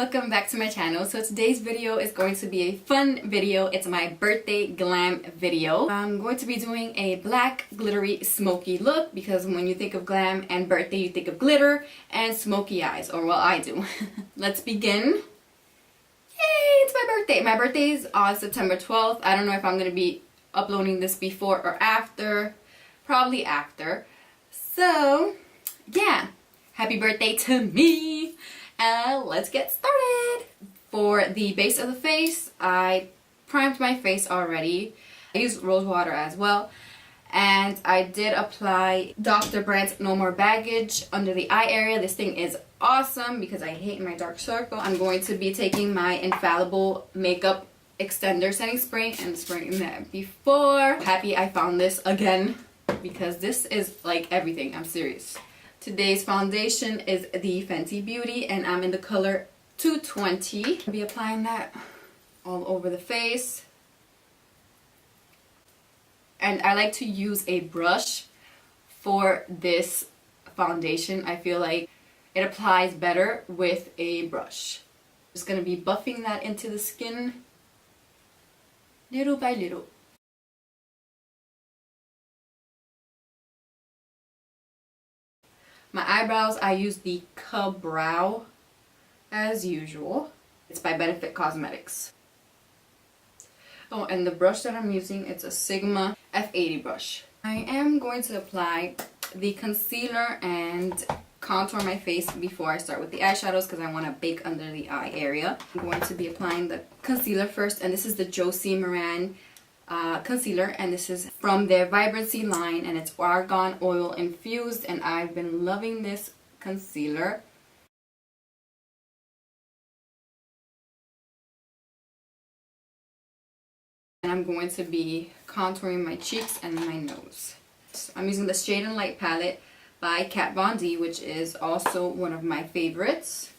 welcome back to my channel. So today's video is going to be a fun video. It's my birthday glam video. I'm going to be doing a black glittery smoky look because when you think of glam and birthday you think of glitter and smoky eyes, or well, I do. Let's begin. Yay, it's my birthday. My birthday is on September 12th. I don't know if I'm going to be uploading this before or after. Probably after. So yeah, happy birthday to me. Let's get started. For the base of the face, I primed my face already. I used rose water as well, and I did apply Dr. Brandt's No More Baggage under the eye area. This thing is awesome because I hate my dark circle. I'm going to be taking my infallible makeup extender setting spray and spraying that before. Happy I found this again because this is like everything. I'm serious. Today's foundation is the Fenty Beauty and I'm in the color 220. I'll be applying that all over the face. And I like to use a brush for this foundation. I feel like it applies better with a brush. Just going to be buffing that into the skin little by little. My eyebrows, I use the Brow as usual. It's by Benefit Cosmetics. Oh, and the brush that I'm using, it's a Sigma F80 brush. I am going to apply the concealer and contour my face before I start with the eyeshadows because I want to bake under the eye area. I'm going to be applying the concealer first, and this is the Josie Maran concealer, and this is from their Vibrancy line, and it's argan oil infused, and I've been loving this concealer. And I'm going to be contouring my cheeks and my nose. So I'm using the Shade and Light palette by Kat Von D, which is also one of my favorites.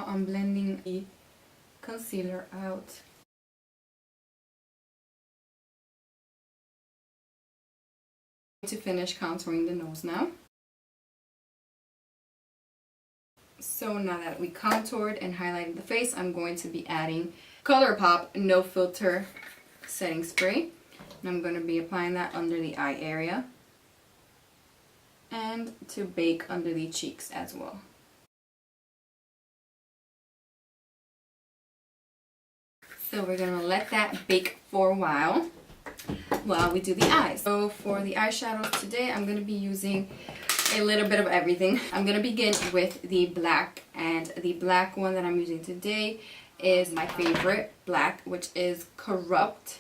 I'm blending the concealer out. To finish contouring the nose now. So now that we contoured and highlighted the face, I'm going to be adding ColourPop No Filter setting spray. And I'm going to be applying that under the eye area and to bake under the cheeks as well. So we're going to let that bake for a while we do the eyes. So for the eyeshadows today, I'm going to be using a little bit of everything. I'm going to begin with the black, and the black one that I'm using today is my favorite black, which is Corrupt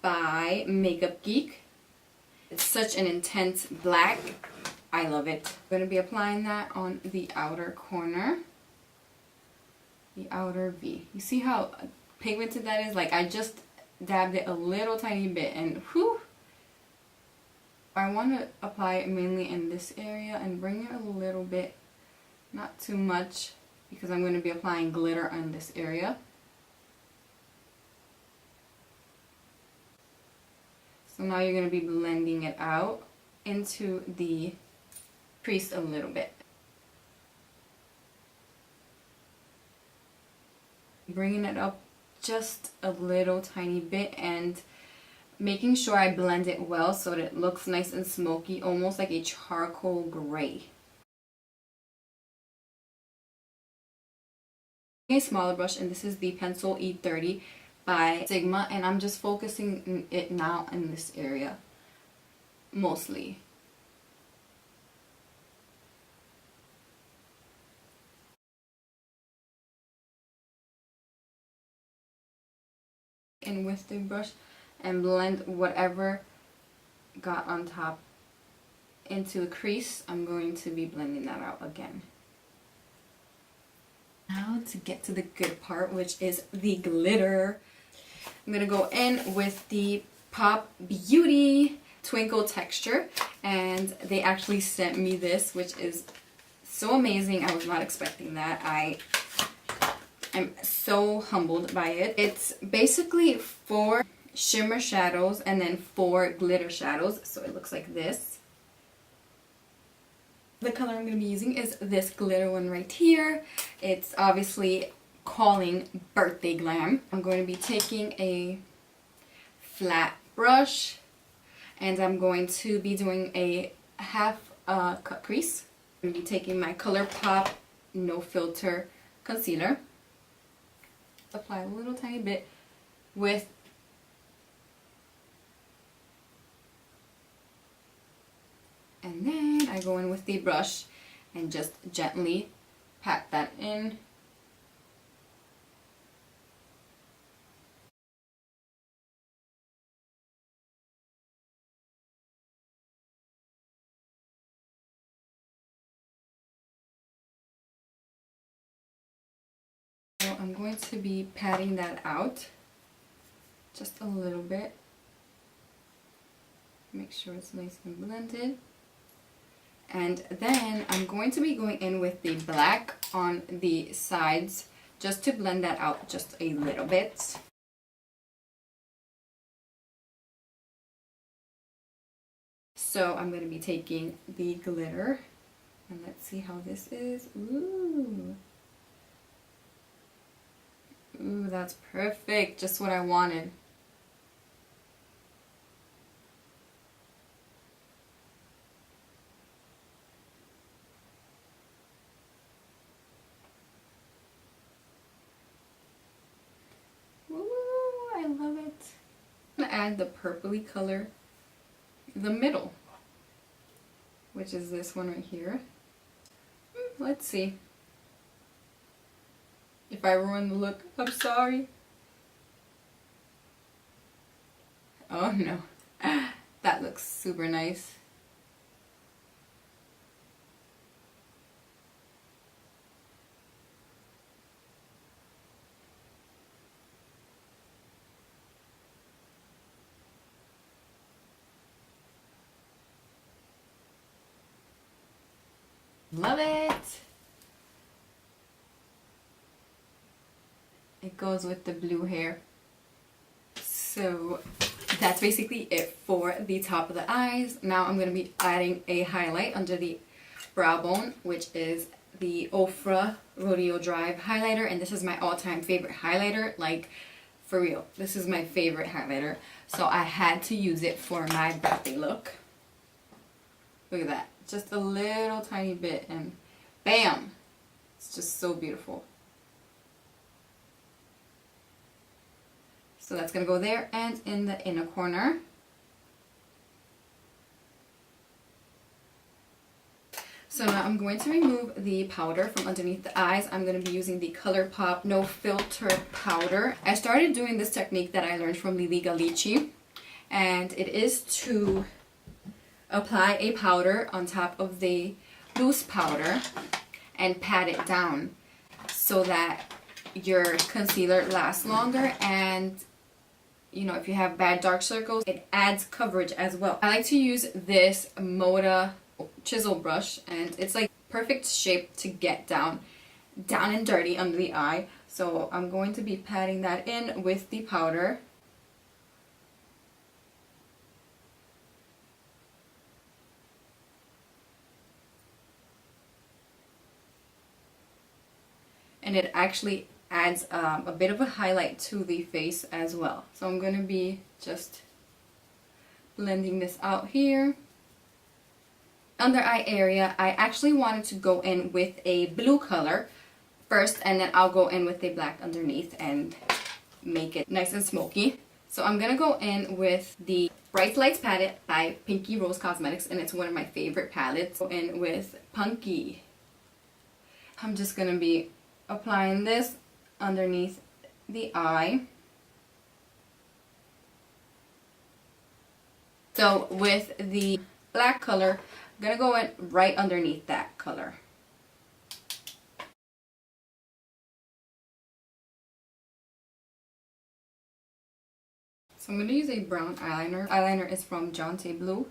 by Makeup Geek. It's such an intense black. I love it. I'm going to be applying that on the outer corner. The outer V. You see how pigmented that is? Like, I just dabbed it a little tiny bit and whew. I want to apply it mainly in this area and bring it a little bit, not too much, because I'm going to be applying glitter on this area. So now you're going to be blending it out into the crease a little bit. Bringing it up just a little tiny bit and making sure I blend it well so that it looks nice and smoky, almost like a charcoal gray. A smaller brush, and this is the Pencil E30 by Sigma, and I'm just focusing it now in this area mostly. In with the brush and blend whatever got on top into the crease. I'm going to be blending that out again. Now to get to the good part, which is the glitter. I'm going to go in with the Pop Beauty Twinkle Texture, and they actually sent me this, which is so amazing. I was not expecting that. I I'm so humbled by it. It's basically 4 shimmer shadows and then 4 glitter shadows. So it looks like this. The color I'm going to be using is this glitter one right here. It's obviously calling Birthday Glam. I'm going to be taking a flat brush and I'm going to be doing a half cut crease. I'm going to be taking my ColourPop No Filter concealer. Apply a little tiny bit with and then I go in with the brush and just gently pat that in. So I'm going to be patting that out just a little bit. Make sure it's nice and blended. And then I'm going to be going in with the black on the sides just to blend that out just a little bit. So I'm going to be taking the glitter and let's see how this is. Ooh. Ooh, that's perfect. Just what I wanted. I love it. I'm going to add the purpley color in the middle, which is this one right here. Let's see. If I ruin the look, I'm sorry. Oh no. That looks super nice. Love it! It goes with the blue hair. So that's basically it for the top of the eyes. Now I'm going to be adding a highlight under the brow bone, which is the Ofra Rodeo Drive highlighter. And this is my all-time favorite highlighter. Like, for real. This is my favorite highlighter. So I had to use it for my birthday look. Look at that. Just a little tiny bit and bam! It's just so beautiful. So that's going to go there and in the inner corner. So now I'm going to remove the powder from underneath the eyes. I'm going to be using the ColourPop No Filter powder. I started doing this technique that I learned from Lily Galici, and it is to apply a powder on top of the loose powder and pat it down so that your concealer lasts longer, and you know, if you have bad dark circles, it adds coverage as well. I like to use this Moda chisel brush, and it's like perfect shape to get down and dirty under the eye. So I'm going to be patting that in with the powder. And it actually adds a bit of a highlight to the face as well. So I'm going to be just blending this out here. Under eye area, I actually wanted to go in with a blue color first, and then I'll go in with a black underneath and make it nice and smoky. So I'm going to go in with the Bright Lights palette by Pinky Rose Cosmetics, and it's one of my favorite palettes. Go in with Punky. I'm just going to be applying this underneath the eye. So with the black color, I'm going to go in right underneath that color. So I'm going to use a brown eyeliner. Eyeliner is from Jonte Blue.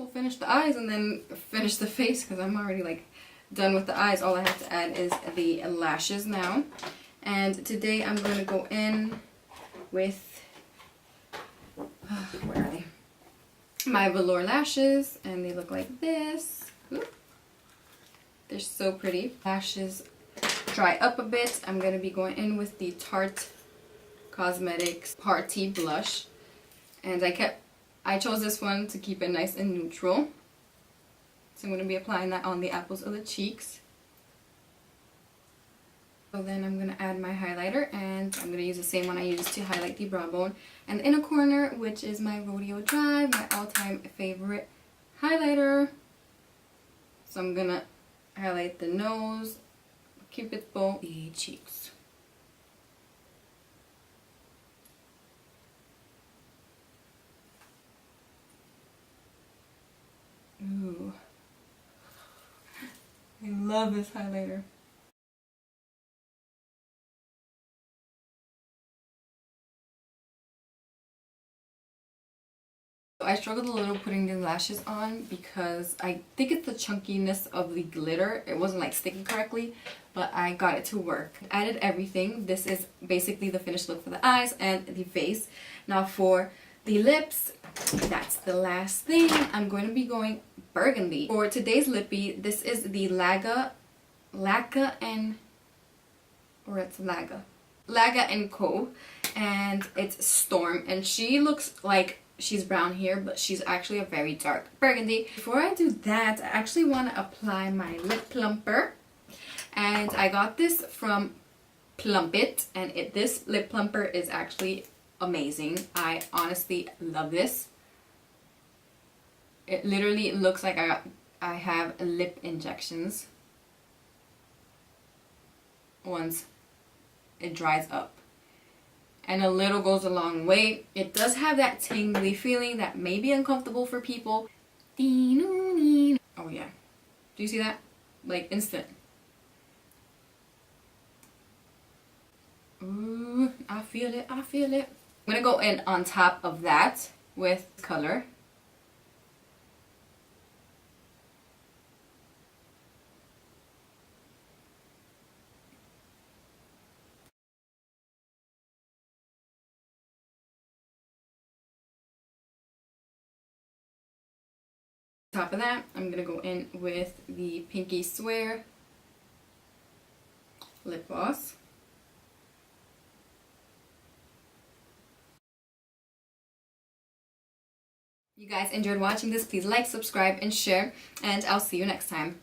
we'll finish the eyes and then finish the face because I'm already like done with the eyes. All I have to add is the lashes now. And today I'm going to go in with, where are they? My velour lashes, and they look like this. Oop. They're so pretty. Lashes dry up a bit. I'm going to be going in with the Tarte Cosmetics Party Blush. And I chose this one to keep it nice and neutral. So I'm going to be applying that on the apples of the cheeks. So then I'm going to add my highlighter, and I'm going to use the same one I used to highlight the brow bone. And the inner corner, which is my Rodeo Drive, my all-time favorite highlighter. So I'm going to highlight the nose, Cupid's bow, the cheeks. Ooh. I love this highlighter. I struggled a little putting the lashes on because I think it's the chunkiness of the glitter. It wasn't like sticking correctly, but I got it to work. Added everything. This is basically the finished look for the eyes and the face. Now for the lips, that's the last thing. I'm going to be going burgundy. For today's lippy, this is the Laga & Co. And it's Storm, and she looks like she's brown here, but she's actually a very dark burgundy. Before I do that, I actually want to apply my lip plumper, and I got this from Plump It, and this lip plumper is actually amazing. I honestly love this. It literally looks like I have lip injections once it dries up. And a little goes a long way. It does have that tingly feeling that may be uncomfortable for people. Oh yeah. Do you see that? Like instant. Ooh, I feel it, I feel it. I'm gonna go in on top of that with color. Top of that, I'm gonna go in with the Pinky Swear lip gloss. You guys enjoyed watching this, please like, subscribe, and share, and I'll see you next time.